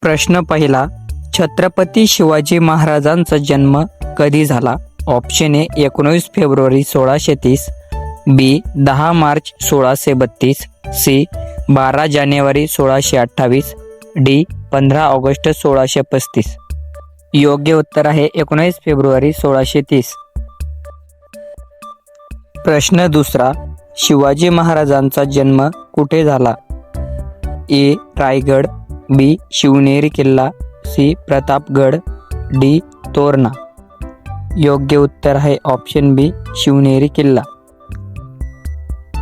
प्रश्न पहिला, छत्रपती शिवाजी महाराजांचा जन्म कधी झाला? ऑप्शन ए 19 फेब्रुवारी 1630, बी 10 मार्च 1632, सी 12 जानेवारी 1628, डी 15 ऑगस्ट 1635. योग्य उत्तर आहे 19 फेब्रुवारी 1630. प्रश्न दुसरा, शिवाजी महाराजांचा जन्म कुठे झाला? ए रायगड, बी शिवनेरी किल्ला, सी प्रतापगड, डी तोरणा. योग्य उत्तर आहे ऑप्शन बी शिवनेरी किल्ला.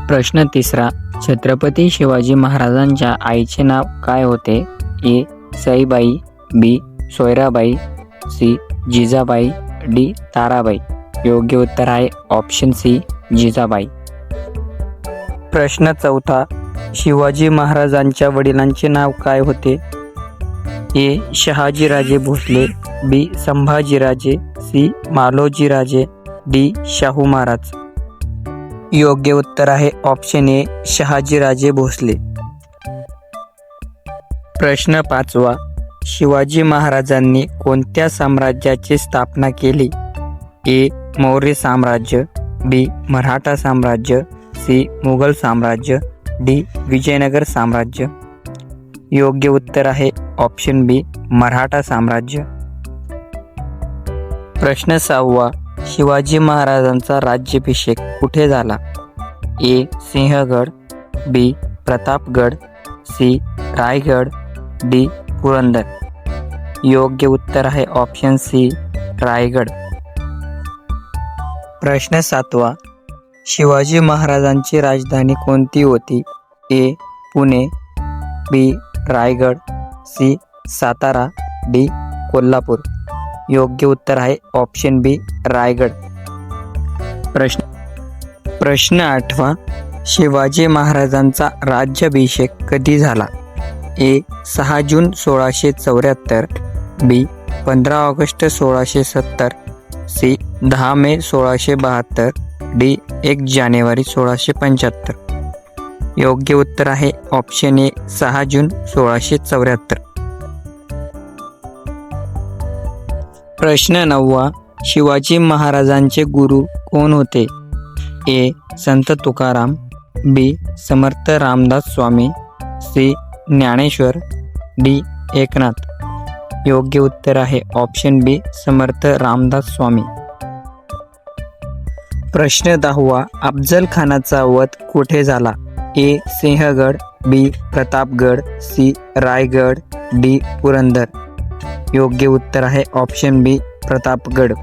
प्रश्न तिसरा, छत्रपती शिवाजी महाराजांच्या आईचे नाव काय होते? ए सईबाई, बी सोयराबाई, सी जिजाबाई, डी ताराबाई. योग्य उत्तर आहे ऑप्शन सी जिजाबाई. प्रश्न चौथा, शिवाजी महाराजांच्या वडिलांचे नाव काय होते? ए शहाजीराजे भोसले, बी संभाजीराजे, सी मालोजीराजे, डी शाहू महाराज. योग्य उत्तर आहे ऑप्शन ए शहाजीराजे भोसले. प्रश्न पाचवा, शिवाजी महाराजांनी कोणत्या साम्राज्याची स्थापना केली? ए मौर्य साम्राज्य, बी मराठा साम्राज्य, सी मुघल साम्राज्य, डी विजयनगर साम्राज्य. योग्य उत्तर आहे ऑप्शन बी मराठा साम्राज्य. प्रश्न सहावा, शिवाजी महाराजांचा राज्याभिषेक कुठे झाला? ए सिंहगड, बी प्रतापगड, सी रायगड, डी पुरंदर. योग्य उत्तर आहे ऑप्शन सी रायगड. प्रश्न सातवा, शिवाजी महाराजांची राजधानी कोणती होती? ए पुणे, बी रायगड, सी सातारा, डी कोल्हापूर. योग्य उत्तर आहे ऑप्शन बी रायगड. प्रश्न आठवा, शिवाजी महाराजांचा राज्याभिषेक कधी झाला? ए 6 जून 1674, बी 15 ऑगस्ट 1670, सी 10 मे 1672, डी 1 जानेवारी 1675. योग्य उत्तर आहे ऑप्शन ए 6 जून 1674. प्रश्न नववा, शिवाजी महाराजांचे गुरु कोण होते? ए संत तुकाराम, बी समर्थ रामदास स्वामी, सी ज्ञानेश्वर, डी एकनाथ. योग्य उत्तर आहे ऑप्शन बी समर्थ रामदास स्वामी. प्रश्न 10वा, अफजल खानाचा वध कुठे झाला? ए सिंहगड, बी प्रतापगड, सी रायगड, डी पुरंदर. योग्य उत्तर आहे ऑप्शन बी प्रतापगड.